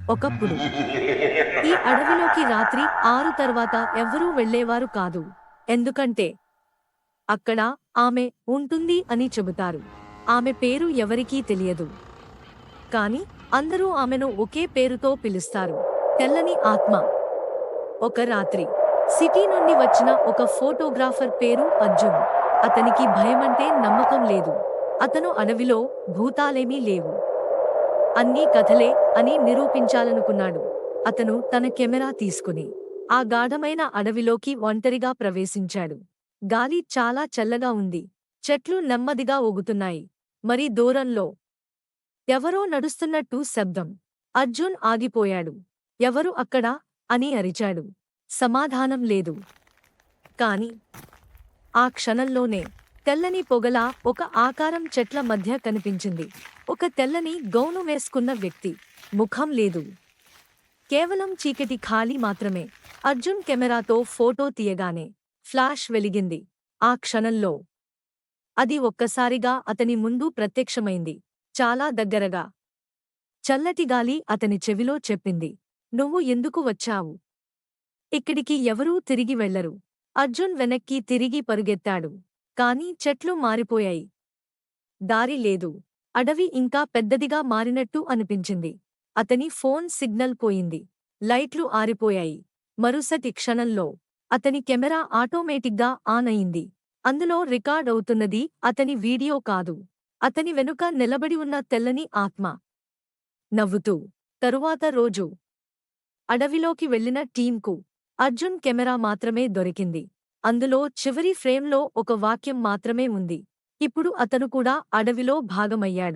ఒకప్పుడు ఈ అడవిలోకి రాత్రి 6 తర్వాత ఎవ్వరూ వెళ్ళేవారు కాదు. ఎందుకంటే అక్కడ ఆమె ఉంటుంది అని చెబుతారు. ఆమె పేరు ఎవరికీ తెలియదు. కాని అందరూ ఆమెను ఒకే పేరుతో పిలుస్తారు, తెల్లని ఆత్మ. ఒక రాత్రి సిటీ నుండి వచ్చిన ఒక ఫోటోగ్రాఫర్ పేరు అర్జున్. అతనికి భయమంటే నమ్మకం లేదు. అతను అడవిలో భూతాలేమీ లేవు, అన్నీ కథలే అని నిరూపించాలనుకున్నాడు. అతను తన కెమెరా తీసుకుని ఆ గాఢమైన అడవిలోకి ఒంటరిగా ప్రవేశించాడు. గాలి చాలా చల్లగా ఉంది. చెట్లు నెమ్మదిగా ఊగుతున్నాయి. మరి దూరంలో ఎవరో నడుస్తున్నట్టు శబ్దం. అర్జున్ ఆగిపోయాడు. ఎవరు అక్కడ అని అరిచాడు. సమాధానం లేదు. కాని ఆ క్షణంలోనే తెల్లని పొగలా ఒక ఆకారం చెట్ల మధ్య కనిపించింది. ఒక తెల్లని గౌను వేసుకున్న వ్యక్తి. ముఖం లేదు, కేవలం చీకటి ఖాళీ మాత్రమే. అర్జున్ కెమెరాతో ఫోటో తీయగానే ఫ్లాష్ వెలిగింది. ఆ క్షణంలో అది ఒక్కసారిగా అతని ముందు ప్రత్యక్షమైంది, చాలా దగ్గరగా. చల్లటి గాలి అతని చెవిలో చెప్పింది, నువ్వు ఎందుకు వచ్చావు? ఇక్కడికి ఎవరూ తిరిగి వెళ్లరు. అర్జున్ వెనక్కి తిరిగి పరుగెత్తాడు. కాని చెట్లు మారిపోయాయి. దారి లేదు. అడవి ఇంకా పెద్దదిగా మారినట్టు అనిపించింది. అతని ఫోన్ సిగ్నల్ పోయింది. లైట్లు ఆరిపోయాయి. మరుసటి క్షణంలో అతని కెమెరా ఆటోమేటిక్గా ఆన్ అయింది. అందులో రికార్డ్ అవుతున్నది అతని వీడియో కాదు, అతని వెనుక నిలబడి ఉన్న తెల్లని ఆత్మ. నవ్వుతూ. తరువాత రోజు అడవిలోకి వెళ్లిన టీంకు అర్జున్ కెమెరా మాత్రమే దొరికింది. అందులో చివరి ఫ్రేమ్లో ఒక వాక్యం మాత్రమే ఉంది, ఇప్పుడు అతను కూడా అడవిలో భాగమయ్యాడు.